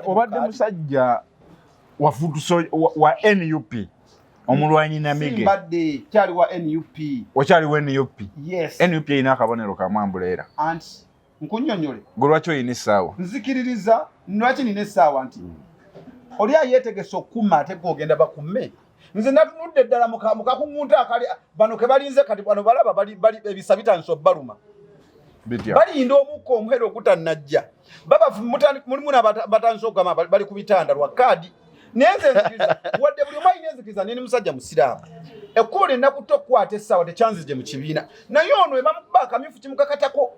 Obadde musajja wa NUP omulwanyi Namige. Simbadde kyali wa NUP. Okyali wa NUP? Yes. NUP ina akabonero ka Mwambulera. Anti nkunyonyole. Golwacho yini sawa. Nzikiririza nwaki nine sawa anti. Oli ayetegese okuma ate kogenda bakumme. Nze natunudde ddala mukakungunta akali bano ke balinze kati bano balaba bali ebisabita nso baluma. Bali ndo omuko omuhero okutanajja. Baba mulimu batanso gama bali kubitanda lwa kadi. Nenze nzikiza wadde buli mwayi nenzikiza nini musajja musiraamu. Ekkule nakutokwata essawa tekyanzije mu kibiina. Naye ono ebamuba akamyufu kimukakatako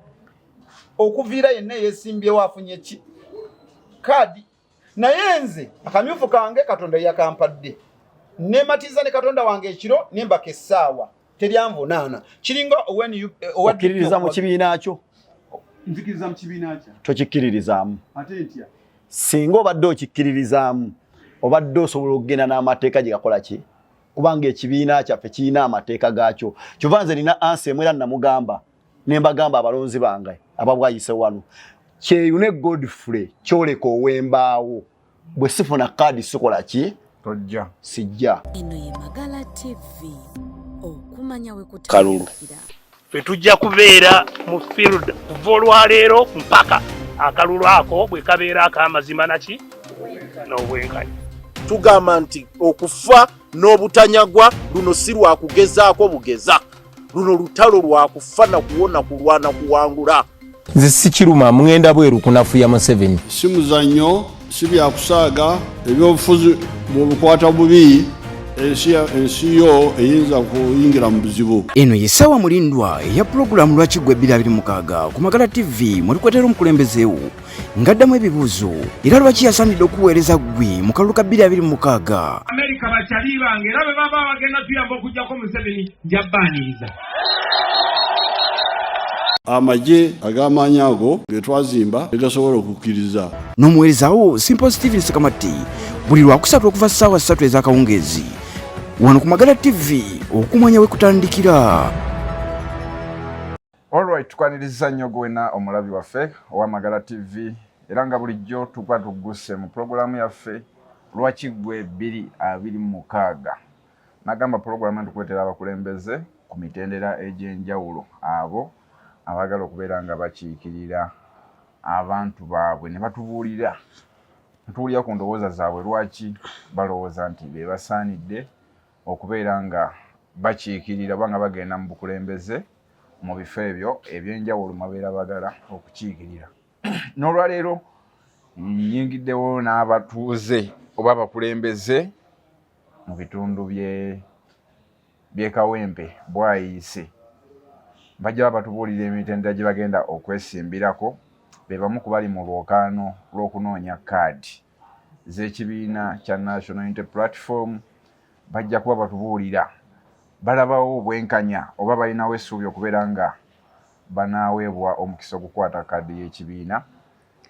okuviira yenna yeesimbyewo afunye ki kadi. Naye nze akamyufu kange Katonda yakampadde. Nematiza ne Katonda wange ekiro nembaka essaawa. Teryanvunaana. Kiringa owakkiririza mu kibiina kyo. Nzikiriza mu kibiina kyo. Tokikkiririzaamu. Ate ntya? Singa obadde okikkiririzaamu obadde osobola okugenda n'amateeka gye gakola ki? Kubanga ekibiina kyaffe kirina amateeka gaakyo. Kyova nze nina ansi emu era namugamba ne mbagamba abalonzi bange ababwayise wano. Kyeyune Godfrey kyoleka owembaawo bwe sifuna kaadi sikola ki? Tojja. Sijja. Eno ye Magala TV. Okumanya we Kalulu. Fe tujja kubeera mu field kuva olwaleero mpaka akalulu ako bwe kabeera ak'amazima naki n'obwenkanya. Tugamba nti okufa n'obutanyagwa luno si lwakugezaako bugeza. Luno lutalo lwakufa na kuwona kulwana kuwangula. Nze si kiruma mugenda bweru kunafuya Museveni. Si muzannyo si byakusaaga ebyobufuzi mu bukwata bubi ensi yo eyinza kuyingira mu buzibu. Eno yesawa mulindwa ya programu lwakigwe 2026 ku Magala TV mulikwatera omukulembezeewo ngaddamu ebibuuzo era lwaki yasanidde okuweereza gwe mu kalulu ka 2026. Amerika bakyali bange era bwe baba bagenda tuyamba okujjako Museveni njabbaaniriza. Amagye ag'amaanyi ago ge twazimba tegasobola okukkiriza. N'omuweerezaawo Simple Steven Sekamati buli lwakusatu okuva ssaawa 3 ez'akawungeezi wano ku Magala TV okumanya we kutandikira. Alright, tukwaniriza nnyo gwena omulabi waffe owa Magala TV era nga bulijjo tuba tugguse mu programu yaffe lwakigwe 2026. Nagamba programu tukwetera abakulembeze ku mitendera egy'enjawulo abo abagala okubeera nga bakiikirira abantu baabwe ne batubuulira ntuulira ku ndowooza zaabwe lwaki balowooza nti be basaanidde okubeera nga bakiikirira oba nga bagenda mu bukulembeze mu bifo ebyo ebyenjawulo mabeera bagala okukiikirira. N'olwaleero nnyingiddewo n'abatuuze oba abakulembeze mu bitundu by'e Kawempe Bwayiise bajja batubuulira emitendera gye bagenda okwesimbirako be bamu ku bali mu lwokaano lw'okunoonya kaadi z'ekibiina kya National Unity Platform bajja kuba batubuulira balabawo obwenkanya oba balinawo essuubi okubeera nga banaaweebwa omukisa okukwata kaadi y'ekibiina.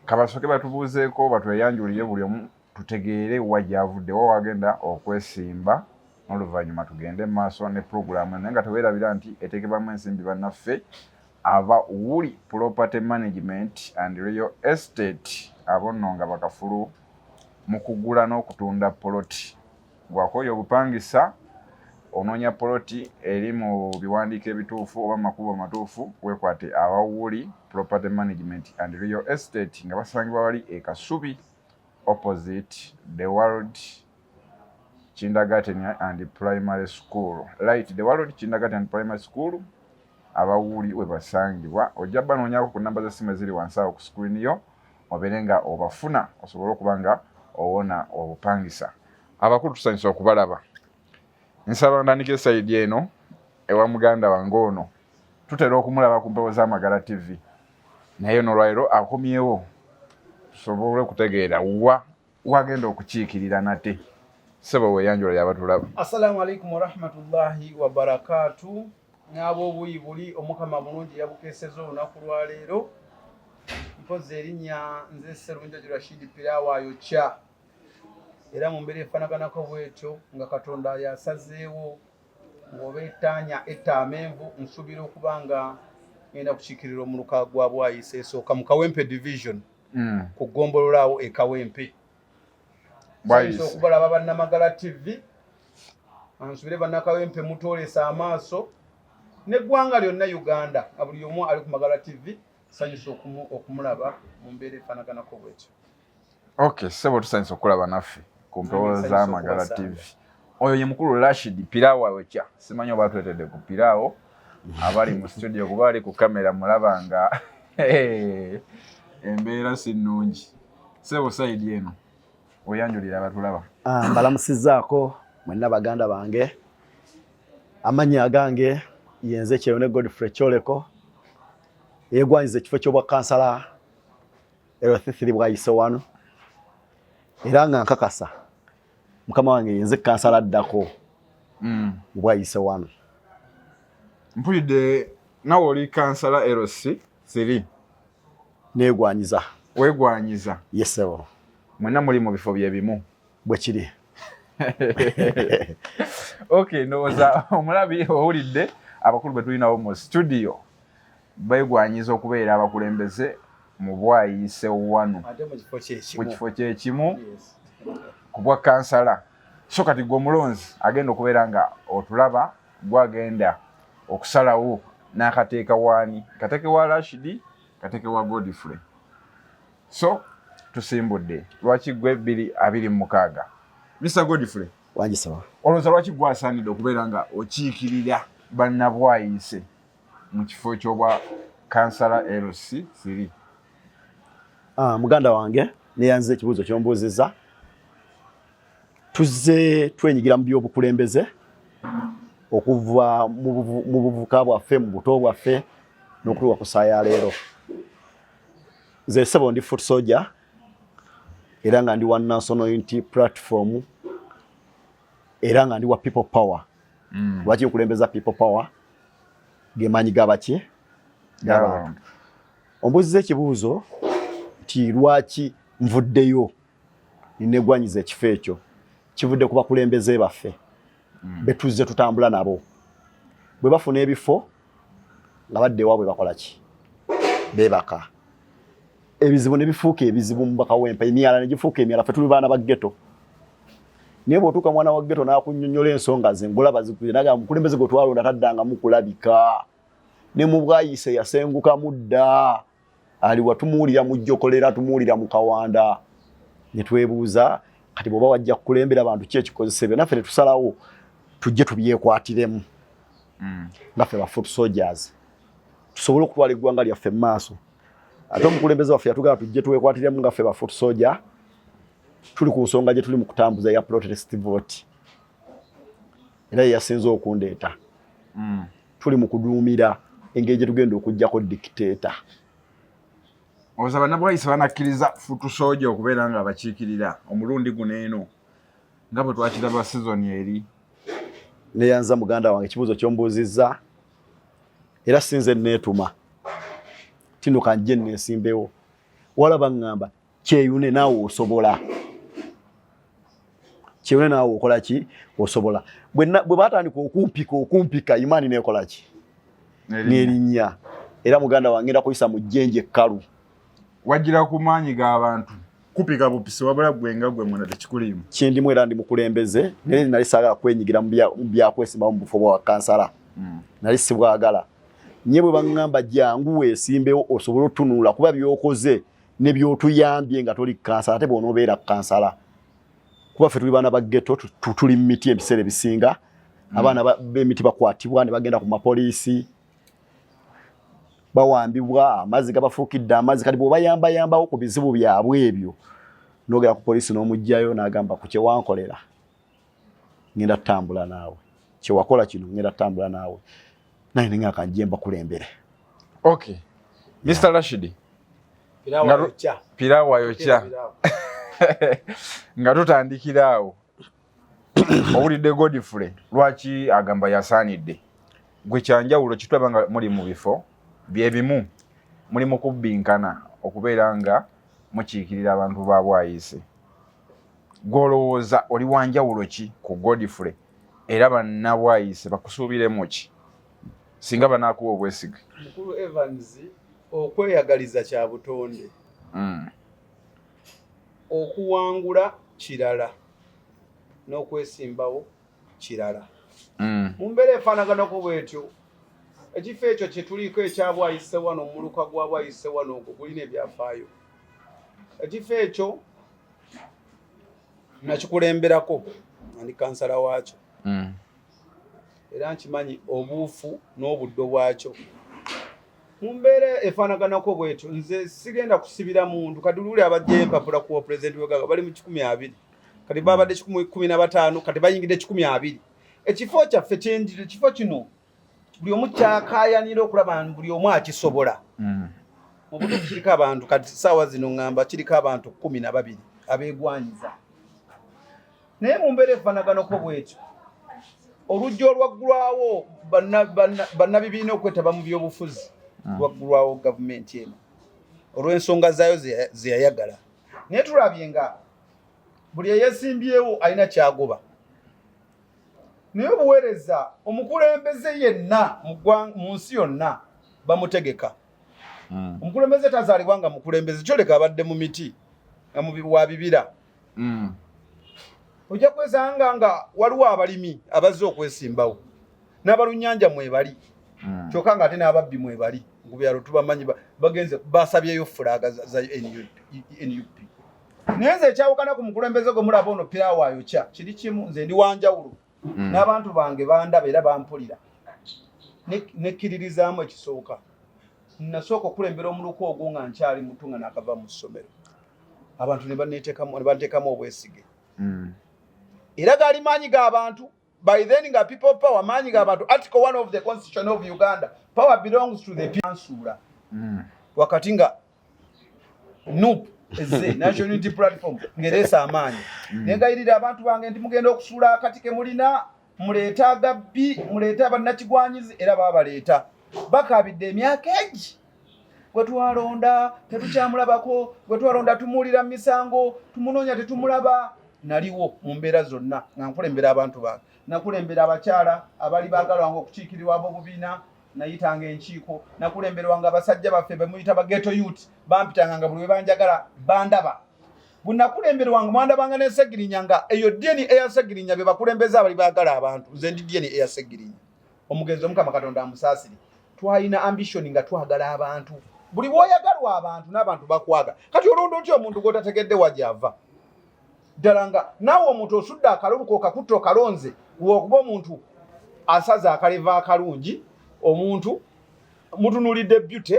Kabasooke batubuuzeeko batweyanjulire buli omu tutegeere wa gy'avudde wa wagenda okwesimba n'oluvannyuma tugende mu maaso ne puroguramu naye nga teweerabira nti eteekebwamu ensimbi bannaffe aba Woolly Property Management and Real Estate abo nno nga bakafulu mu kugula n'okutunda poloti. Bw'akoya obupangisa onoonya poloti eri mu biwandiiko ebituufu oba makubo amatuufu weekwate aba Woolly Property Management and Real Estate nga basangibwa wali e Kasubi opposite The World Kindergarten and Primary School. Right, The World Kindergarten and Primary School aba Woolly we basangibwa. Ojja banoonyako ku namba z'essimu eziri wansi awo ku screen yo obeere nga obafuna osobole okuba nga owona obupangisa. Abakulu tusanyusa okubalaba. Nsaba ntandike sayidi eno ewa muganda wange ono tutera okumulaba ku mpewo za Magala TV naye n'olwaleero akomyewo tusobole kutegeera wagenda okukiikirira nate. Sebo weyanjula yabatulaba. Assalamu alaikum wa rahmatullahi wa barakatuh. N'abo buli omukama bulungi yabukeeseza olunaku lwaleero. Mpozi erinnya nze Sserunjojo Rashid Pirawayo Cha. Era mu mbeera efaanaganako bwetyo nga Katonda yasazeewo ng'obeetanya etta amenvu nsuubira okuba nga ngenda kukiikirira omuluka gwa Bwayiise esooka mu Kawempe Division. kugombololawo ekawempe Bwayise. okubalaba bannamagala TV ansubire bannakawempe mutolesa amaaso neggwanga lyonna Uganda buli omu ali ku Magala TV sanyusa okumulaba mu mbeera efanaganako bwetyo. Okay, sebo tusanyusa okulaba naffe ku mpewo za Magala TV. Oyo ye mukulu Rashid Pirawo awekya. Simanyi oba tuletedde ku Pirawo abali mu studio kuba ali ku kamera mulaba nga embeera si nnungi. Sebo side eno oyanjulira abatulaba. Mbalamusizaako mwenna baganda bange. Amanya agange yenze Kyewune Godfrey Kyoleko yegwanyiza ekifo ky'obwa kansala L33 bwayise wano era nga nkakasa mukama wange yenze kansala addako bwayise wano. Mpulidde nawe oli kansala L3 negwanyiza. Wegwanyiza. Yesebo. Mwenna muli mu bifo bye bimu bwe kiri. Okay, ndowooza omulabi owulidde abakulu be tulinawo mu studio begwanyiza okubeera abakulembeze mu bwayise wano mu kifo kyekimu ku bwa kansala. So kati gwe omulonzi agenda okubeera nga otulaba gwagenda okusalawo n'akateeka waani, kateeke wa Rashid, kateeke wa Godfrey. So tusimbudde lwaki gwe 226. Mr. Godfrey wanjisaba olowooza lwaki gwasaanidde okubeera nga okiikirira bannabwayise mu kifo ky'obwa kansala L3? Muganda wange neyanze ekibuuzo ky'ombuuzizza. Tuzze twenyigira mu by'obukulembeze okuva mu buvuka bwaffe mu buto bwaffe n'okutuuka ku saa ya leero. Nze Ssebo ndi foot soldier era nga ndi wa National Unity Platform era nga ndi wa People Power. Lwaki nkulembeza People Power? Gemanyi gabaki g'abantu. Ombuuziza ekibuuzo nti lwaki nvuddeyo ninegwanyiza ekifo ekyo. Kivudde ku bakulembeze baffe betuzze tutambula nabo. Bwe bafuna ebifo nga badde ewaabwe bakola ki? Beebaka. Ebizibu ne bifuuka ebizibu mu bakawempa, emyala ne gifuuka emyala. Ffe tuli baana ba ghetto. Naye bw'otuuka mwana wa ghetto n'akunnyonnyola ensonga ze ngolaba zikwiye naga mukulembeze gwe twalonda taddanga mu kulabika. Ne mu bwayise yasenguka mudda. Ali watumuulira mu jjokolera tumuulira mu kawanda. Ne twebuuza kati bw'oba wajja kukulembera abantu ki ekikozesebwa naffe ne tusalawo tujje tubyekwatiremu nga ffe ba foot soldiers tusobole okutwala eggwanga lyaffe mu maaso. Ate omukulembeze waffe yatugamba tujje tuwekwatiremu nga ffe ba foot soldier tuli ku nsonga gye tuli mu kutambuza ya protest vote era yasinze okundeeta. Tuli mu kuduumira engeri gye tugenda okuggyako dictator. Olowooza bannabwayise banakkiriza foot soldier okubeera nga abakiikirira omulundi guno eno nga bwe twakiraba season eri? Neyanza muganda wange ekibuuzo ky'ombuuzizza era sinze neetuma tino kanjje neesimbewo. Walaba ngamba Kyeyune naawe osobola. Kyeyune naawe okola ki? Osobola. Bwe baatandika okumpika imaani neekola ki? N'erinnya. Era muganda wange ngenda kuyisa mu jjenje ekkalu. Wajjira ku maanyi g'abantu kupika bupisi wabula gwe nga gwe mwena tekikulimu. Kyendimu era ndi mukulembeze naye nali saagala kwenyigira mu byakwesimbawo mu bufo bwa kansala. Nali sibwagala. Nye bwe baŋŋamba jangu weesimbewo osobole otunuula kuba by'okoze ne by'otuyambye nga toli kansala ate bw'onoobeera kansala. Kuba ffe tuli baana ba ghetto tuli mu miti ebiseera ebisinga. Abaana b'emiti bakwatibwa ne bagenda ku mapoliisi. Bawambibwa amazzi gabafuukidde amazzi kati bw'obayambayambawo ku bizibu byabwe ebyo n'ogera ku poliisi n'omugjayo n'agamba ku kye wankolera ngenda tutambula naawe kye wakola kino ngenda tutambula naawe naye nenga kanjye mbakulembere. Okay. Mr. Rashid. Pirawo ayokya. Nga tutandikira awo. Owulidde Godfrey lwaki agamba yasaanidde? Gwe kyanjawulo kitwaba nga muli mu bifo byebimu muli mu kubbinkana okubeera nga mukiikirira abantu ba bwayise. Gw'olowooza oli wanjawulo ki ku Godfrey era bannabwayise bakusuubiremu ki singa banaakuwa obwesige? Mukulu Evans okweyagaliza kya butonde. okuwangula kirala n'okwesimbawo kirala. Mu mbeera efaanaganako bwetyo ekifo ekyo kye tuliko ekyabwayise wano omuluka gwabwayise wano ogwo gulina ebyafaayo. Ekifo ekyo nakikulemberako ndi kansala waakyo era nkimanyi obuufu n'obuddo bwakyo. Mu mbeera efaanaganako bwetyo nze sigenda kusibira muntu kati luli abajja empapula ku pulezidenti w'eggwanga bali mu 120 kati babadde 15 kati bayingidde 120. Ekifo kyaffe kyendire ekifo kino buli omu kyakaayanira okulaba buli omu akisobola. Mu butuufu kiriko abantu kati ssaawa zino ngamba kiriko abantu 12 abeegwanyiza. Naye mu mbeera efaanaganako bwetyo olujja olwaggulwawo bannabibiina okwetaba mu byobufuzi lwaggulwawo gavumenti eno olw'ensonga zaayo ze yayagala. Naye tulabye nga buli eyeesimbyewo alina kyagoba. Naye obuweereza omukulembeze yenna mu nsi yonna bamutegeka. Omukulembeze tazaalibwa nga mukulembeze kyoleka abadde mu miti nga wa bibira. Ojja kwesanga nga waliwo abalimi abazze okwesimbawo n'abalunnyanja mwebali kyokka nga ate n'ababbi mwebali ku byalo tubamanyi bagenze basabyeyo fulaaga za NUP. Naye nze ekyawukana ku mukulembeze gwe mulaba ono Piraawo ayokya kiri kimu, nze ndi wanjawulo n'abantu bange bandaba era bampulira nekkiririzaamu ekisooka. Nasooka okulembera omuluka ogwo nga nkyali mutu nga nakava mu ssomero abantu ne banteekamu obwesige. Era gaali maanyi g'abantu by then nga people power maanyi g'abantu. Article 1 of the Constitution of Uganda, power belongs to the people. Wakati nga NUP National Unity Platform ngeresa amaanyi negayirira abantu bange nti mugenda okusuula akati ke mulina muleeta agabbi muleeta abannakigwanyizi era babaleeta bakabidde emyaka egi gwe twalonda tetukyamulabako gwe twalonda tumuwulira mu misango tumunoonya tetumulaba. Naliwo mu mbeera zonna nga nkulembera abantu bange nakulembera abakyala abali baagalwanga okukiikirirwa abobubiina nayitanga enkiiko nakulemberwanga abasajja baffe bemuyita ba ghetto youth bampitanga nga buli we banjagala bandaba bunakulemberwanga mwandabanga n'esegirinya nga eyo DNA eyasegirinya be bakulembeza abali baagala abantu nze ndi DNA eyasegirinya omugenzi omukama Katonda amusaasire. Twalina ambition nga twagala abantu buli bw'oyagalwa abantu n'abantu bakwaga. Kati olonda otya omuntu gw'otategedde wajava ddala nga naawe omuntu osudde akaluluko okakutta okalonze wokuba omuntu asaza akaleva akalungi omuntu mutunulidde beauty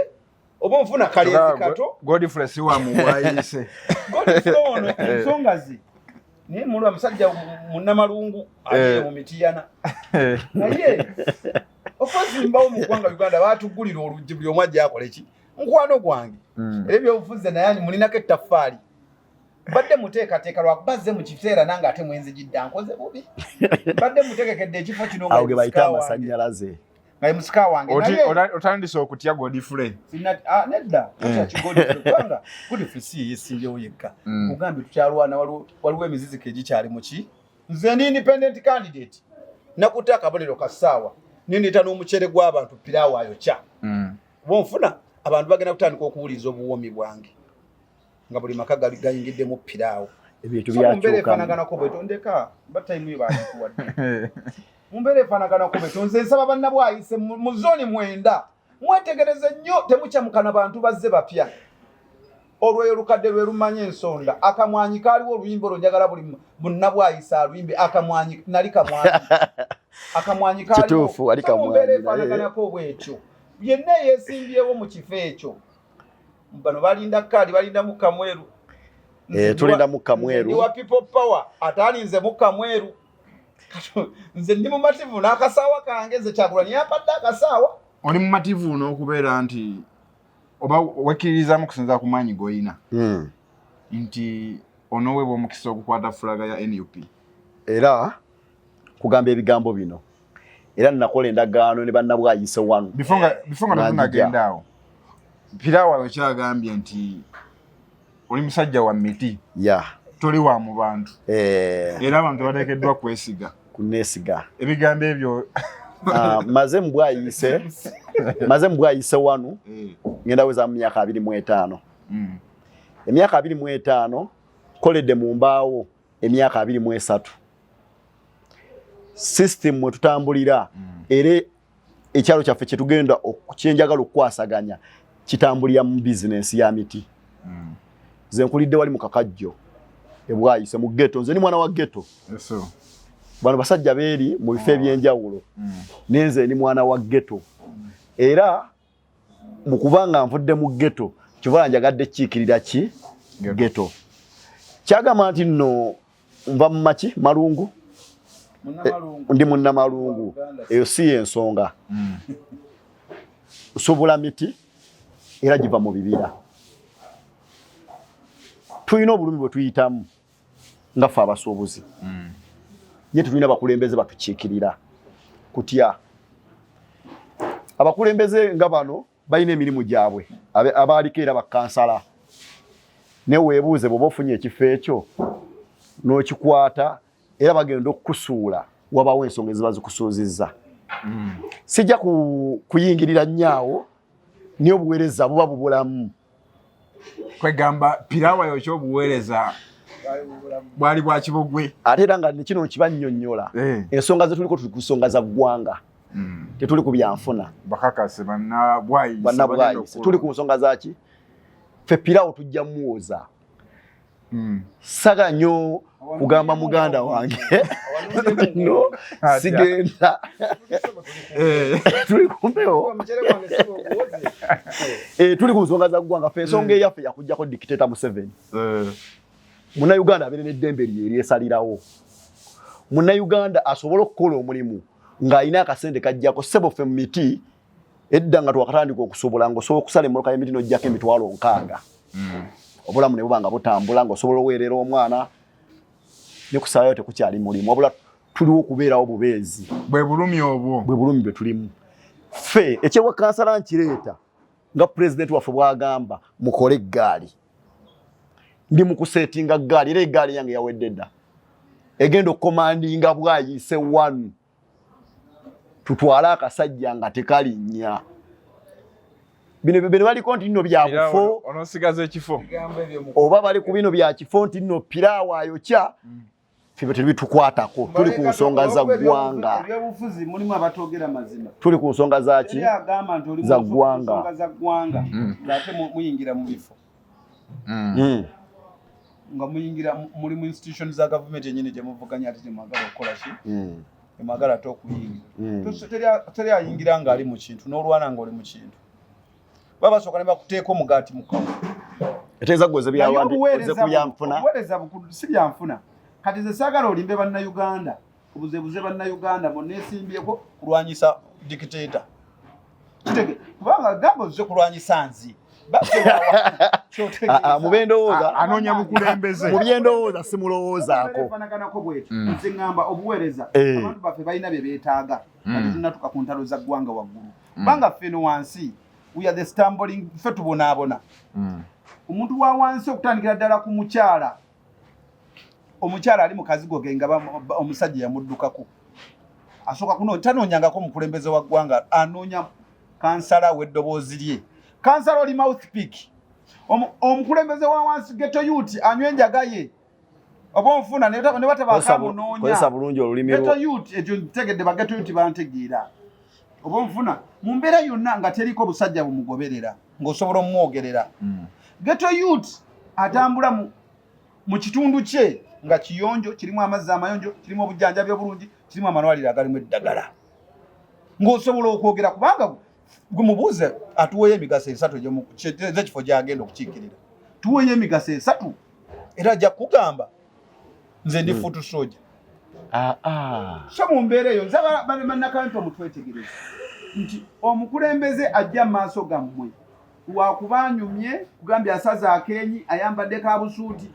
oba onfuna kalezi kato Godfrey siwa mubwayise Godfrey ono ensonga ze naye mulwa musajja munnamalungu ali mu mitiyana naye okuzimbawo mu ggwanga Uganda baatugulira oluggi buli omu ajja akola eki nkwano gwange era ebyobufuzi naye mulinako ettaffaali badde muteekateeka lwakubazze mu kiseera nange ate mwenzijidde nkoze bubi badde mutegekedde ekifo kino nga awo bayita amasannyalaze nga musika wange otandise okutya Godfrey nedda kubanga Godfrey si yeesimbyewo yekka kugambye tukyalwana waliwo emiziziko egikyali muki. Nze ndi independent candidate nakutte akabonero ka ssaawa nindeeta n'omucere gw'abantu Piraawo ayokya bonfuna abantu bagenda kutandika okuwuliriza obuwoomi bwange nga buli maka gayingidde mu Piraawo. Ebintu byakyuka. Mumbeera efaanaganako bwetyo ndeka batayimu baatuwadde. Mumbeera efaanaganako bwetyo nze nsaba bannabwayise mu zooni 9 mwetegereze nnyo temukyamukana bantu bazze bapya. Olweyo lukadde lwe lumanye ensonda akamwanyi kaaliwo oluyimba olw'enjagala buli munnabwayise aluyimbe akamwanyi nali kamwanyi akamwanyi kaaliwo kituufu ali kamwanyi. Mumbeera efaanaganako bwetyo yenna yeesimbyewo mu kifo ekyo. Bano balinda kadi balinda mukka mweru tulinda mukka mweru ni wa people power atalinze mukka mweru nze ndi mumativu n'akasaawa kange nze Kyagulanyi yapadde akasaawa. Oli mumativu n'okubeera nti oba wekkiririzaamu kusinza ku maanyi g'olina nti onoweebwa omukisa okukwata fulaga ya NUP era kugamba ebigambo bino era nakola endagaano ne bannabwayise wano bifo nga tunagenda awo. Piraawo akyagambye nti oli musajja wa miti toli wa mu bantu era abantu bateekeddwa kwesiga kunesiga ebigambo ebyo maze mbwayise wano ngenda weza mu myaka 25 emyaka 25 koledde mu mbaawo emyaka 23 system mwe tutambulira era ekyalo kyaffe kye tugenda okyenjagala okukwasaganya kitambulira mu business ya miti nze nkulidde wali mu Kakajjo ebwayise mu ghetto nze ni mwana wa ghetto bano basajja beeri mu bifo ebyenjawulo nenze ni mwana wa ghetto era mu kubanga nvudde mu ghetto kivala njagadde kiikirira ki ghetto kyagamba nti nno nva mu maki malungu ndi munnamalungu eyo si ensonga subula miti era giva mu bibira tulina obulumi bwe tuyitamu nga ffe abasuubuzi ye tulina abakulembeze batukiikirira kutya abakulembeze nga bano balina emirimu gyabwe abaaliko era bakansala neweebuuze bw'oba ofunye ekifo ekyo n'okikwata era bagenda okukusuula wabawo ensonga eziba zikusuuzizza sijja kuyingirira nnyo niyo obuweereza buba bubulamu kwegamba pirawa yo ky'obuweereza bwali bwa kibogwe ate era nga nekino kibannyonnyola ensonga ze tuliko tuli ku nsonga za ggwanga tetuli ku byanfuna bakakase bannabwayise tuli ku nsonga zaki ffe pirawo tujja muwoza saga nnyo kugamba muganda wange no sigenda tuli kumbeho tuli ku nsonga za ggwanga ffe ensonga eyaffe yakujjako dictator Museveni Munnayuganda abeere n'eddembe lye eryesalirawo Munnayuganda asobola okukola omulimu ng'alina akasente kajjako ssebo ffe mu miti edda nga twakatandika okusobola ng'osobola okusala emmoloka y'emiti n'oggyako emitwalo 6 obulamu ne buba nga butambula ng'osobola oweerera omwana ne kusalayo tekukyali mulimu wabula tuliwo okubeerawo bubeezi bwe bulumi obwo bwe bulumi bwe tulimu ffe ekyewa kansala nkireeta nga pulezidenti waffe bw'agamba mukole eggaali ndi mu kusetinga ggaali era eggaali yange yawedde dda egenda okukomandinga bwayise 1 tutwale akasajja nga tekalinnya bino baliko nti nno bya bufo onosigaza ekifo oba bali ku bino bya kifo nti nno piraawo ayokya ffe tebitukwatako tuli ku nsonga za ggwanga ebyobufuzi mulimu abatogera mazima tuli ku nsonga zaki za ggwanga ate muyingira mu bifo nga muyingira muri mu institution za government yenyine gye muvuganya ate temwagala okukola ki temwagala ate okuyingira teri ayingira nga ali mu kintu n'olwana nga oli mu kintu baba basooka ne bakuteeka omugaati mu kawo eteeza gweze byawandi oze kubyanfuna obuweereza si byanfuna kati ze saagala olimbe bannayuganda obuzebuze bannayuganda monneesimbyeko kulwanyisa dictator kitege kubanga gamba ozze kulwanyisa nzi mubendowooza anoonya bukulembeze mu byendowooza simulowoozaako fanaganako bwetu nze ngamba obuweereza abantu baffe balina bye beetaaga ate tunatuka ku ntalo za ggwanga waggulu kubanga ffeno wansi we are the stumbling ffe tubonaabona omuntu wa wansi okutandikira ddala ku mukyala omukyala ali mu kazigo ge nga omusajja yamuddukako asooka tanoonyangako omukulembeze wa ggwanga anoonya kansala w'eddoboozi lye kansala oli mouthpick omukulembeze wa wansi ghetto youth anywa enjaga ye oba onfuna ne batabaakamunoonya bulungi olulimi ghetto youth ekyo ntegedde ba ghetto youth bantegeera oba onfuna mu mbeera yonna nga teriko busajja bumugoberera ng'osobola omumwogerera ghetto youth atambula mu kitundu kye nga kiyonjo kirimu amazzi amayonjo kirimu obujjanjabi obulungi kirimu amalwaliro agalimu eddagala ng'osobola okwogera kubanga gumubuuze atuweeyo emigaso 3 ez'ekifo gy'agenda okukiikirira tuweeyo emigaso 3 era ajja kugamba nze ndi futu soja so mu mbeera eyo nze bannakampuni omutwetegereza nti omukulembeze ajja mu maaso gammwe wakubanyumye kugambye asaze akenyi ayambadde ka busuuti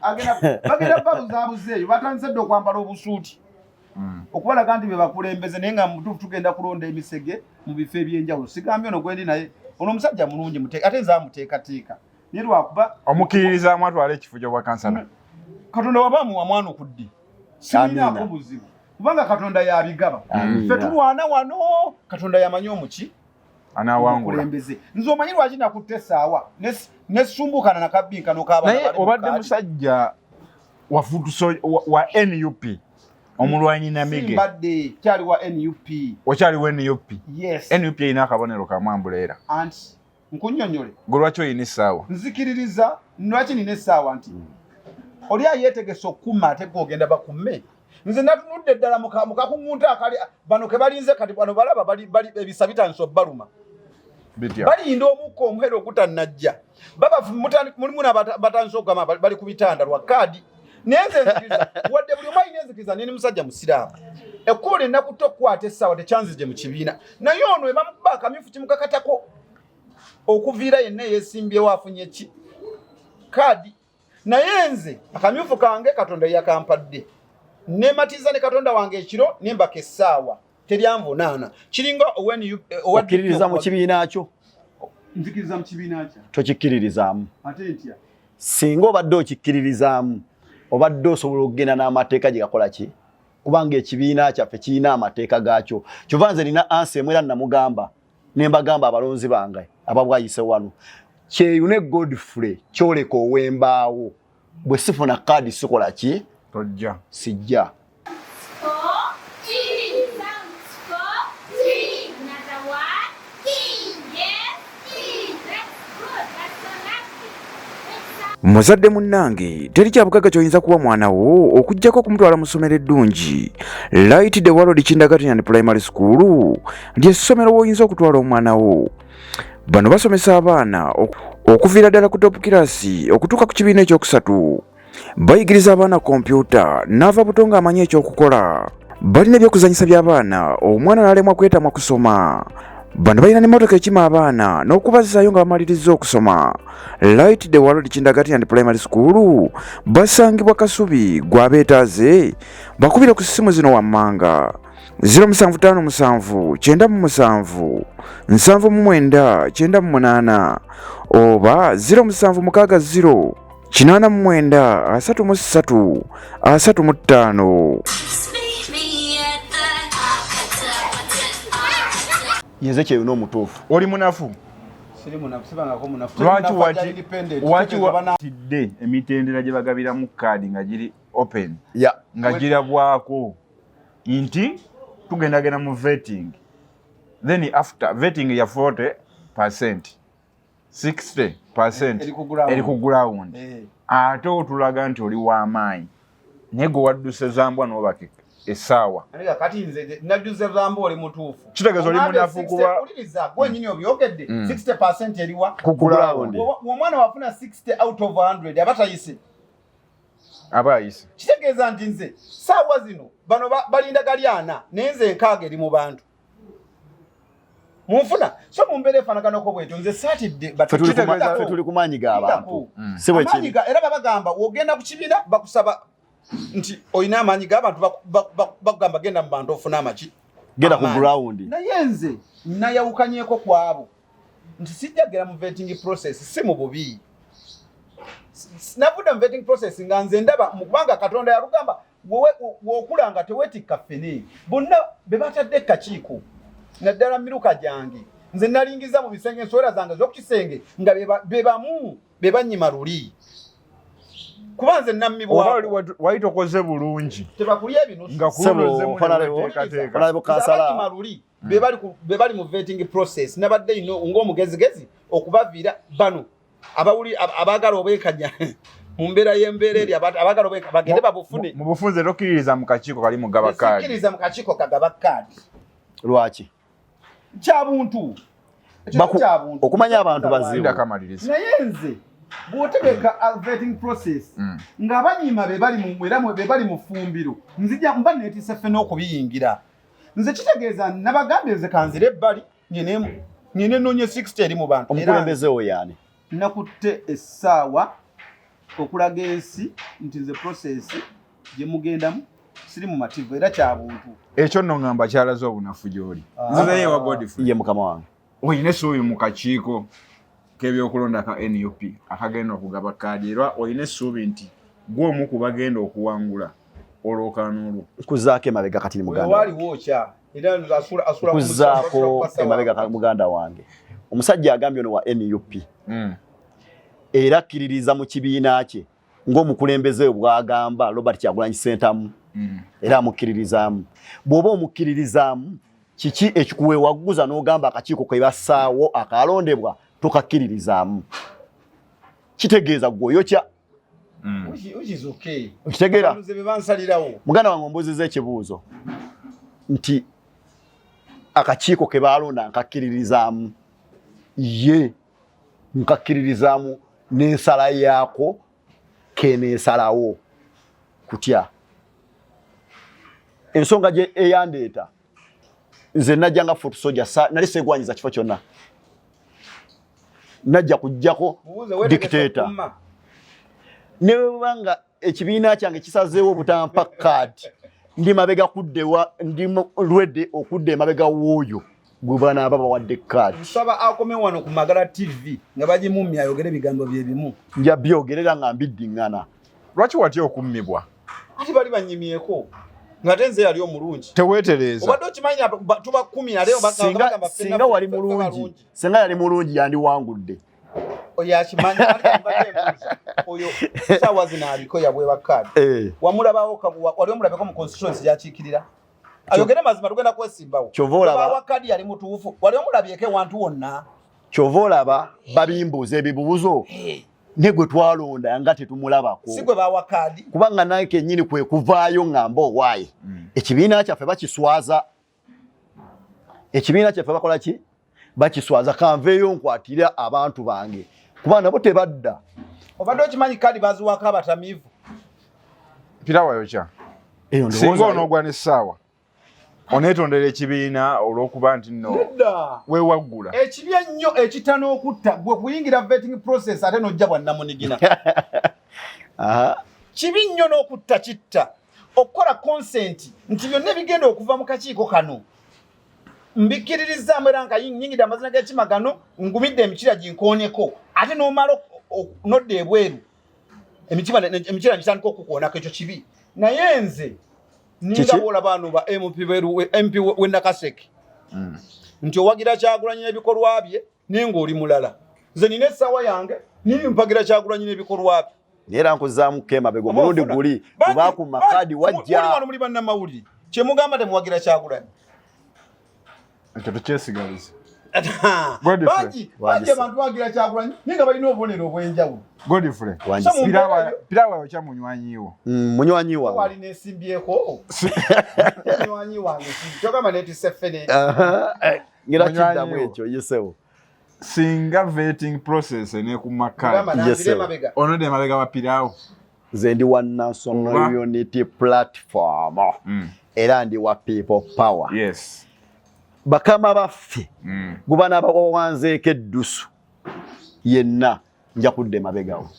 bagenda babuzaabuze eyo batandise dde okwambala obusuuti okubalaga nti be bakulembeze naye nga mutuufu tugenda kulonda emisege mu bifo ebyenjawulo sigambye ono gwendi naye ono omusajja mulungi ate nze amuteekateeka naye lwakuba omukkiririzaamu atwala ekifo gy'obwa kansala katonda waba muwa mwana okuddi sirinaako buzibu kubanga katonda yabigaba ffe tulwana wano katonda yamanyi omuki anaawangulambeze nze omanyi lwaki nakutte essaawa nesumbukana nakabinkano k'abaana naye obadde musajja wafutuso wa NUP omulwanyi Namige simbadde kyali wa NUP wakyali wa NUP yes NUP ina akabonero ka mwambulera anti nkunyonyole golwacho yini sawa nzikiririza lwaki nine sawa anti oli ayetegese okuma ate gwogenda bakumme nze natunudde ddala mukakungunta akali bano ke balinze kati bano balaba bali ebisa bitanso baluma balinda omukka omuhero ogutannajja baba mulimu nabatanso okugamba bali ku bitanda lwa kaadi nenze nzikiriza wadde buli omu alina enzikiriza nini musajja musiraamu ekkubo lyennakutte okukwata essaawa tekyanzije mu kibiina naye ono ebamukuba akamyufu kimukakatako okuviira yenna yeesimbyewo afunye ki kaadi naye nze akamyufu kange katonda yakampadde nematiza ne katonda wange ekiro nembaka essaawa teryanvunaana kiringa okkiririza mu kibiina kyo nzikiriza mu kibiina kyo tokikkiririzaamu ate ntya singa obadde okikkiririzaamu obadde osobola okugenda n'amateeka gye gakola ki kubanga ekibiina kyaffe kirina amateeka gaakyo kyova nze nina ansi emu era namugamba ne mbagamba abalonzi bange ababwayise wano kyeyune Godfrey kyoleka owembaawo bwe sifuna kaadi sikola ki tojja sijja muzadde munnange teri kyabugaga kyoyinza kuwa mwana wo okujjako okumutwala mu ssomero eddungi Light the World Kindergarten Primary School ly'essomero w'oyinza okutwala omwana wo. Bano basomesa abaana okuviira ddala ku top kirasi okutuuka ku kibiina ekyokusatu. Bayigiriza abaana kompyuta n'ava buto ng'amanyi ekyokukola. Balina ebyokuzanyisa by'abaana omwana n'alemwa kwetamwa kusoma. Bano balina n'emmotoka ekima abaana n'okubazaayo nga bamaliriza okusoma. Light the World Kindergarten Primary School basangibwa Kasubi gwabeetaaze bakubire ku ssimu zino wammanga 0757 97 799 98 oba 0760 89 33 35. yenze kyeyuna omutuufu oli munafu siri munafu sibangako munafu lwaki watidde emitendera gye bagabiramu kaadi nga giri open nga girabwako nti tugendagenda mu vetting then after vetting ya 40% 60% eri ku ground ate otulaga nti oli w'amaanyi naye gwe wadduse zambwa n'obaka essaawa kati nze najjuze zambo oli mutuufu kitegeeza oli munafu kuba uliriza gwe nyinyi obyogedde 60% eriwa ku ground omwana wafuna 60 out of 100 abatayise abayise kitegeeza nti nze saawa zino bano balinda galyana nenze enkaaga eri mu bantu munfuna so mumbere efaanaganako bwetyo nze saatidde ffe tuli kumaanyi g'abantu si bwe kiri era babagamba wogenda ku kibiina bakusaba nti oyina amaanyi g'abantu bakugamba genda mu bantu ofuna amaki genda ku ground naye nze nayawukanyeko kwabo nti sijjagera mu vetting process si mu bubi navuda mu vetting process nga nze ndaba mu kubanga katonda yalugamba wokulanga teweetikka ffene bonna be batadde kakiiko naddala miruka gyange nze nalingiza mu bisenge ensowera zange z'okukisenge nga be banyima luli kuba nze nammibwako wayitokoze bulungi tebakulya ebinusu nga kulolezemukasala luli be bali mu vetting process nabadde ino ng'omugezigezi okubaviira bano abaagala obwekanya mu mbeera y'embeera eri abaagala obwekanya bagende babufune mu bufunze tokkiririza mu kakiiko kali mugaba kaadi tokkiririza mu kakiiko kagaba kaadi lwaki kyabuntu okumanya abantu bazibu naye nze bw'otegeka vetting process ng'abanyima be bali mu ffumbiro nzija mba neetiise ffene okubiyingira nze kitegeeza nabagambye nze kanzira ebbali nyine noonye 60 eri mu bantu omukulembeze oyo yani nakutte essaawa okulaga ensi nti nze process gye mugendamu siri mu mativu era kyabuntu ekyo nno ngamba kyalaze obunafu gy'oli nzeeye wa Godfrey ye mukama wange oyina essuubi mu kakiiko k'ebyokulonda ka NUP akagenda okugaba kaadi era oyina essuubi nti gw'omu ku bagenda okuwangula olwokaano olwo kuzaako emabega kati ni muganda waliwo kya era asula kuzaako emabega muganda wange omusajja agambye ono wa NUP era akkiririza mu kibiina kye ng'omukulembeze bw'agamba Robert Kyagulanyi Ssentamu era amukkiririzaamu. Bw'oba omukkiririzaamu kiki ekikuweewaguza n'ogamba akakiiko ke bassaawo akalondebwa tokakkiririzaamu. Kitegeeza gwoyokya. Okitegeera? Muganda wange ombuuziza ekibuuzo nti akakiiko ke baalonda nkakkiririzaamu ye nkakkiririzaamu n'ensala yaako keneesalawo kutya. Ensonga gye eyandeeta nze najja nga foot soldier nali seegwanyiza kifo kyonna. Najja kujjako dictator. Ne bwanga ekibiina kyange kisazeewo butampa card ndi mabega kuddewa ndi lwedde okudde emabega w'oyo gwe banaaba bawadde card. Nsaba akome wano ku Magala TV nga bagimumya ayogere bigambo bye bimu. Nja byogerera nga mbiddiŋŋana. Lwaki watya okummibwa? Ati bali banyimyeko. Ngatenze yali omulungi. Teweetereza. Obadde okimanyi tuba 10 aleo bakanga singa wali mulungi. Singa yali mulungi yandiwangudde. Oyakimanyi oyo sawa zinaaliko yabwe bakadi. Wamulabawo wali omulabeko mu constituency yakiikirira. Ayogere mazima tugenda kwesimbawo. Chovolaba wakadi yali mutuufu. Wali omulabyeko wantu wonna. Chovolaba babimbuuza ebibuuzo. Ne gwe twalonda nga tetumulabako. Si gwe bawakadi. Kubanga naye kennyini kwe kuvaayo ng'amba owaaye. Ekibiina kyaffe bakiswaza. Ekibiina kyaffe bakola ki? Bakiswaza kanveeyo nkwatira abantu bange. Kuba nabo tebadda. Obadde okimanyi kadi baziwako abatamiivu. Pirawa yokya. Singa onoogwa n'essaawa. Oneetondera ekibiina olw'okuba nti nno weewaggula. Ekibi ennyo ekitana okutta gwe kuyingira vetting process ate n'ojja bwa nnamunigina. Kibi nnyo n'okutta kitta. Okukola consent nti byonna ebigenda okuva mu kakiiko kano. Mbikiririzaamu era nga nyingidde amazina g'ekimagano ngumidde emikira ginkooneko ate n'omala nodda ebweru emikira gitandika okukukoonako ekyo kibi. Naye nze ninga bola bano ba MP w'Nakaseke nti owagira Kyagulanyi n'ebikolwa bye nenga oli mulala. Nze nina essaawa yange nini mpagira Kyagulanyi n'ebikolwa bye. Era nkuzaamu kemabega omulundi guli kubaakuma kadi wajja. Muli wano muli bannamawulire kyemugamba temuwagira Kyagulanyi. Tukyesigalise. Bangi abantu wagira Kyagulanyi ninga balina obubonero obw'enjawulo. Godfrey. Pirawa yokya munywanyiwo. Munywanyiwa. Wali nesimbyeko. Munywanyi wange kyogamba neti sefene. Ngira kiddamu ekyo yesewo. Singa vetting process ne ku makadi. Yesewo. Onode mabega wa Pirawo. Nze ndi wa National Unity Platform. Era ndi wa People Power. Yes. Bakama baffe gubana bawanzeeko eddusu yenna nja kudde mabegawo.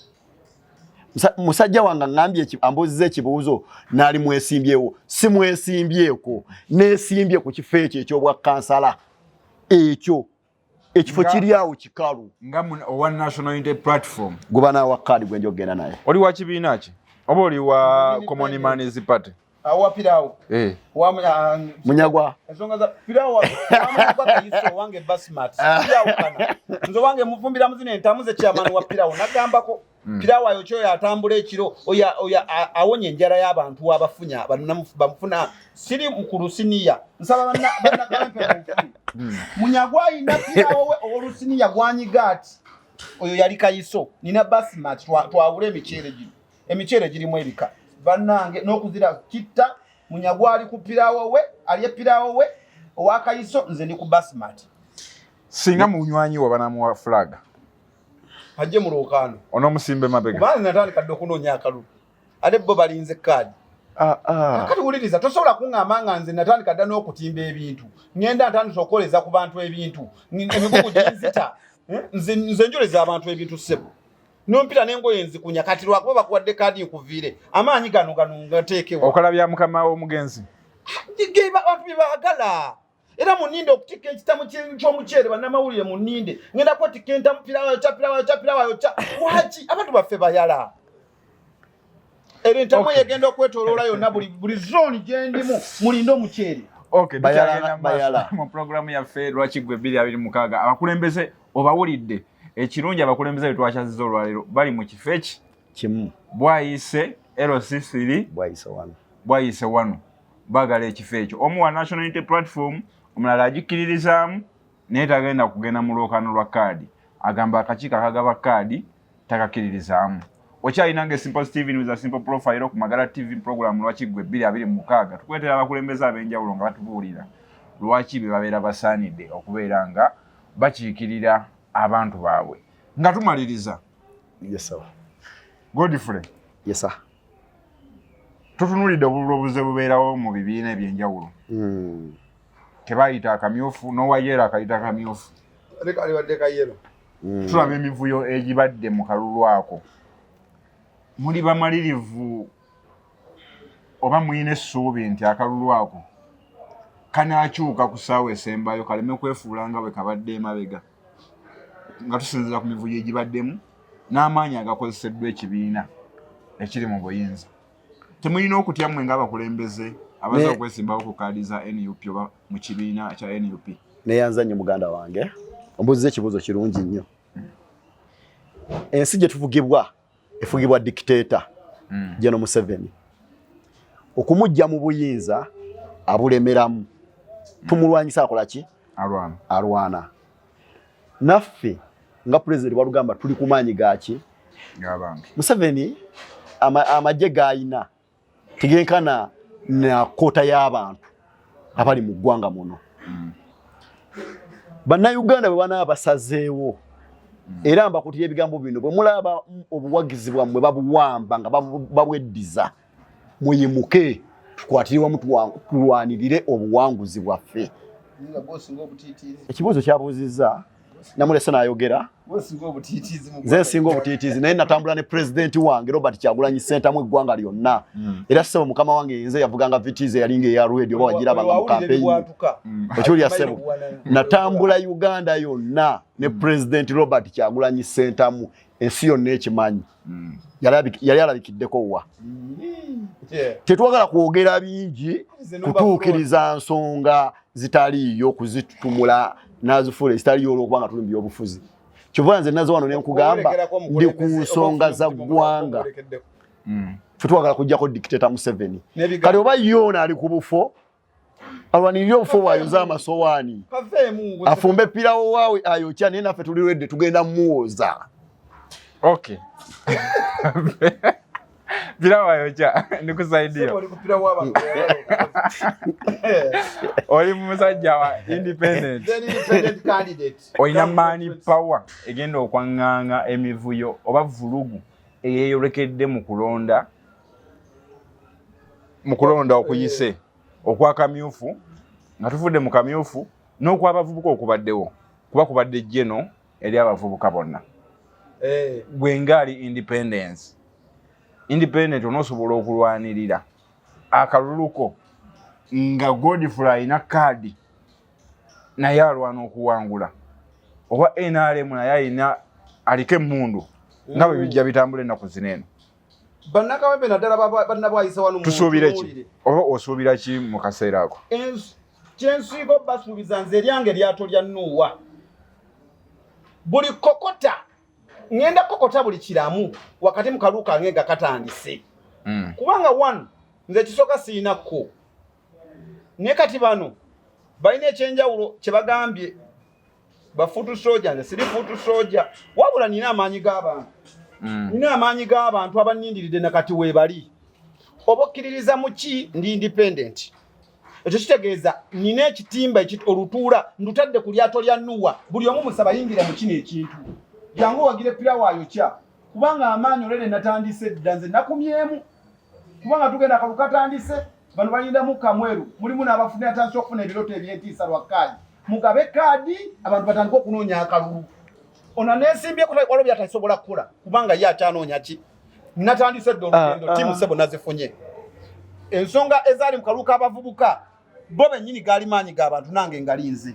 Musajja wange ngambye ambuuziza ekibuuzo naali mwesimbyewo si mwesimbyeko neesimbye ku kifo ekyo eky'obwa kansala ekyo ekifo kiri awo kikalu nga owa National Unity Platform gubana wa kadi gwe njogenda naye. Oli wa kibiina ki? Oba oli wa Common Man's Party? Awa Pirawo. Munyagwa. Ensonga za Pirawo amukaka yiso wange basmat. Pirawo kana. Nzo wange mufumbira muzine entamuze chairman wa Pirawo nagambako Pirawo ayo kyo yatambula ekiro oya awonye njara y'abantu abafunya bamufuna siri mukulusinia. Nsaba bana kampe Munyagwa ina Pirawo we olusinia gwanyigati. Oyo yali kayiso nina basmat twawule emichere girimu ebika. Banange n'okuzira kitta Munyagwali ku Pirawo we aliye Pirawo we owakayiso nze ndi ku basmat. Singa munywanyi wa banamu wa flag Haje mu lokano ono musimbe mabega bali natandika dokunonya akalu ate bo balinze kadi kati uliriza tosobola kuŋŋamba nga nze natandika dda n'okutimba ebintu ngenda ntandika okukoleza ku bantu ebintu emigugu ginzita nze njoleza abantu ebintu ssebo nompita n'engoye nzikunya kati lwakuba bakuwadde kadi nkuviire amaanyi gano ngateekewa okalabya mukama w'omugenzi geba abantu byebaagala era muninde okutika ekitamu ky'omuceere bannamawulire muninde ngenda kwetika entamu Pirawo waki abantu baffe bayala era entamu yegenda okwetooloola yonna buli zooni gyendimu mulinde omuceere. Bayala mu programu yaffe lwaki gwe 2026 abakulembeze obawulidde ekirungi abakulembeze twakyaziza olwaleero bali mu kifo eki kimu bwayise LC3 bwayise wano bagala ekifo ekyo omu wa National Unity Platform omulala agikiririzaamu naye tagenda kugenda mu lwokaano lwa kaadi agamba akakiiko akagaba kaadi takakiririzaamu okyayinanga Simple Steven with a simple profile ku Magala TV program Lwakiggwe 2026 tukwetera abakulembeze ab'enjawulo nga batubuulira lwaki be babeera basaanidde okubeera nga bakiikirira abantu baabwe nga tumaliriza. Yes sir. Godfrey. Yes sir. Tutunulidde obulobuze bubeerawo mu bibiina ebyenjawulo. Tebayita akamyufu n'owayera akayita akamyufu. Leka libadde kayero. Tulaba emivuyo egibadde mu kalulu ako. Muli bamalirivu oba muyina essuubi nti akalulu ako kanaakyuka ku ssaawa esembayo kaleme kwefuula nga bwe kabadde emabega nga tusinziira ku mivuyo egibaddemu n'amaanyi agakozeseddwa ekibiina ekiri mu buyinza. Temulina okutya mmwe ng'abakulembeze abaza okwesimbawo ku kaadi za NUP oba mu kibiina kya NUP. Neyanza nnyo muganda wange ombuuziza ekibuuzo kirungi nnyo. Ensi gye tufugibwa efugibwa dictator General Museveni. Okumujja mu buyinza abulemeramu tumulwanyisa akola ki? Alwana. Naffe nga president walugamba tuli ku maanyi gaki ng'abantu. Museveni amagye gayina tigenkana na kota y'abantu abali mu ggwanga muno. Bannayuganda bwe banaabasazeewo era mbakutira ebigambo bino bwe mulaba obuwagizi bwammwe babuwamba nga babweddiza muyimuke tukwatirirwamu tulwanirire obuwanguzi bwaffe. Ekibuuzo kyabuuzizza Namulese n'ayogera nze nsinga obutiitiizi naye natambula ne pulezidenti wange Robert Kyagulanyi Ssentamu eggwanga lyonna era ssebo mukama wange nze yavuganga vitiizi yalinga eya radio oba wagirabanga mu kampeyini ekyolya ssebo natambula Uganda yonna ne pulezidenti Robert Kyagulanyi Ssentamu ensi yonna ekimanyi yali alabikiddeko wa tetwagala kwogera bingi kutuukiriza nsonga zitaliiyo kuzitutumula nazifuula ezitaliyo olwokubanga tuli mu byobufuzi. Kyova nze nazo wano ne nkugamba ndi ku nsonga za ggwanga tetwagala kujjako dictator Museveni kati oba yoona ali ku bufo alwanirira obufo bw'ayonza amasowaani afumbe pirawo waawe ayokya naye naffe tuli lwedde tugenda muwoza. Okay. Pirawo ayokya ndikusaidia oli musajja wa independent candidate oyina maani power egenda okwaŋŋaŋa emivuyo oba vulugu eyeeyolekedde mu kulonda okuyise okwakamyufu nga tuvudde mu kamyufu n'okwabavubuka okubaddewo kuba kubadde jeno eri abavubuka bonna. Gwe ngaali independent onosobola okulwanirira akaluluko nga Godfrey ayina kaadi naye alwana okuwangula oba NRM naye ayina aliko emmundu nga bwe bijja bitambula ennaku zineeno. Bannakawempe naddala bannabwayisa wano tusuubire ki oba osuubira ki mu kaseera ako? Kyensiigo basuubiza nze eryange eryato lya Nuuwa buli kokota ngenda kokota buli kiramu wakati mu kalulu kange nga katandise kubanga one nze kisooka siinakko naye kati bano balina ekyenjawulo kye bagambye bafuutu soja nze siri fuutu soja wabula nina amaanyi g'abantu nina amaanyi g'abantu abannindiridde nakati weebali oba okkiririza mu ki ndi independent ekyo kitegeeza nina ekitimba olutuula ndutadde ku lyato lya Nuuwa buli omu musaba yingira mu kino ekintu jangu wagire pirawo ayokya kubanga amaanyi olwene natandise dda nze nakumyemu kubanga tugenda akalu katandise bano balindamu kamweru mulimu n'abafuna atandise okufuna ebiroto ebyentiisa lwa kaadi mugabe kaadi abantu batandika okunoonya akalulu ono neesimbyeku waliwo byatasobola kukola kubanga ye akyanoonya ki natandise dda olugendo tiimu ssebo nazifunye ensonga ezaali mu kalulu k'abavubuka bo bennyini gaali maanyi g'abantu nange ngalinze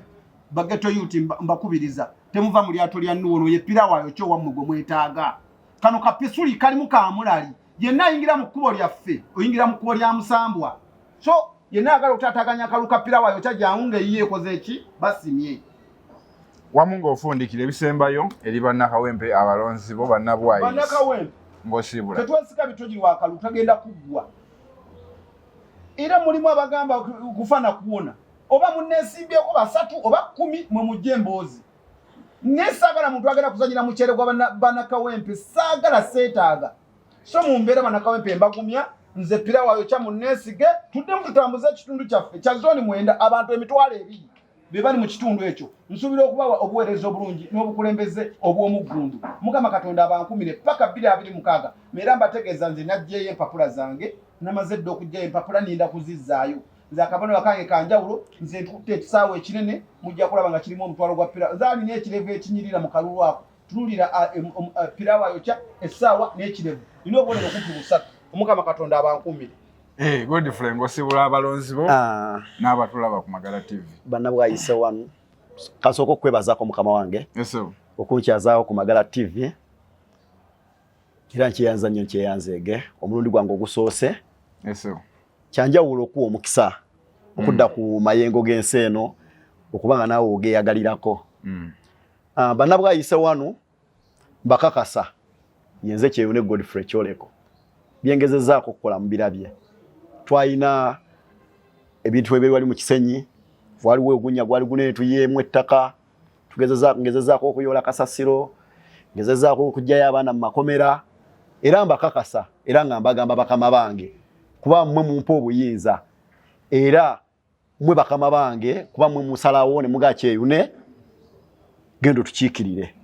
bageto yuti mbakubiriza temuva mu lyato lya Nuuwa ye pirawo ayokya owammwe gwe mwetaaga kano kapisuli kalimu kamulali yenna ayingira mu kkubo lyaffe oyingira mu kkubo lya Musambwa so yenna agala okutaataganya akalu ka pirawo ayokya jangu ng'eyiye ekoze eki basimye wamu ng'ofundikira ebisembayo eri bannakawempe abalonzi bo bannabwayisi ng'osibula. Tetwasika bitojiri wakalu tagenda kuggwa. Era mulimu abagamba kufana kuona. Oba munnesimbyeko basatu oba 10 mwe mujje emboozi. Nesagala muntu agenda kuzanyira muchere kwa banakawempe sagala setaaga. So mumbere banakawempe mbagumya nze pira wayo cha munnesige tudde mututambuza kitundu kyaffe kya zone mwenda abantu emitwalo ebiri bebali mu kitundu ekyo nsubira okubawa obuweereza obulungi n'obukulembeze obw'omuggundu Mukama Katonda abankumire paka 2026 mera mbategeeza nze najjeyo empapula zange namaze dde okujjayo empapula ninda kuzizaayo nze akabonero kange kanjawulo nze ntutte ekisaawe ekinene mujja kulaba nga kirimu omutwalo gwa pira zaani n'ekirevu ekinyirira mu kalulu ako tunulira pira wayo kya essaawa n'ekirevu nina obubonero kumpi busatu Mukama Katonda abankumire. Godfrey ng'osibula abalonzi bo n'abatulaba ku Magala TV. Bannabwayise wano kasooka okwebazaako mukama wange okunkyazaawo ku Magala TV era nkyeyanza nnyo nkyeyanzeege omulundi gwange ogusoose kyanjawulo okuwa omukisa okudda ku mayengo g'ensi eno okuba nga naawe ogeeyagalirako. Bannabwayise wano mbakakasa yenze Kyeyune Godfrey Kyoleko byengezezaako okukola mu birabye. Twalina ebintu ebiri wali mu Kisenyi, waliwo ogunya gwali gunene tuyemu ettaka, tugezezaako okuyola kasasiro, ngezezaako okujjayo abaana mu makomera, era mbakakasa era nga mbagamba bakama bange kuba mmwe mumpa obuyinza era mmwe bakama bange kuba mmwe musalawo ne muga Kyeyune gendo tukiikirire.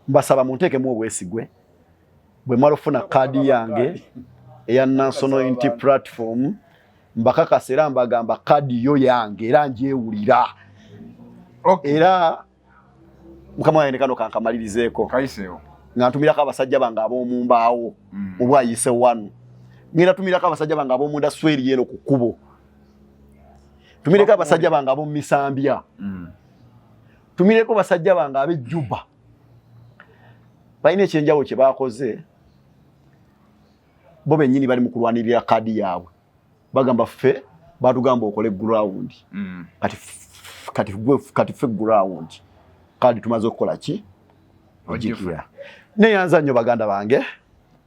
Mbasaba munteekemu obwesigwe bwe malofuna kadi yange eya National Unity Platform mbakakasa era mbagamba kadi yo yange era njewulira. Era mukama wange kano kankamalirizeeko kaiseyo nga ntumirako abasajja bange ab'omumbaawo obwayise wano ngenda tumirako abasajja bange ab'omunda sweri eno ku kkubo tumireko abasajja bange ab'omu Misambya tumireko basajja bange ab'Ejjuba balina ekyenjawulo kye baakoze bo bennyini bali mu kulwanirira kadi yaabwe bagamba ffe batugamba okole ground kati ffe ground kadi tumaze okukola ki ojikira neyanza nnyo baganda bange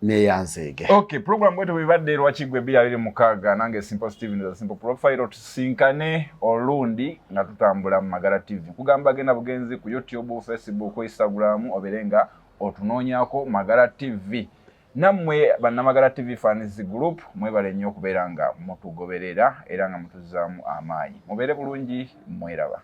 neyanzeege. Program wetu bibadde Lwakigwe 2026 nange Simple Steven za Simple Profile tusinkane olundi nga tutambula mu Magala TV kugamba genda bugenzi ku YouTube, Facebook, Instagram oberenga otunoonyako Magala TV. Nammwe bannamagala TV fans group mwebale nnyo okubeera nga mutugoberera era nga mutuzaamu amaanyi. Mubeere bulungi mweraba.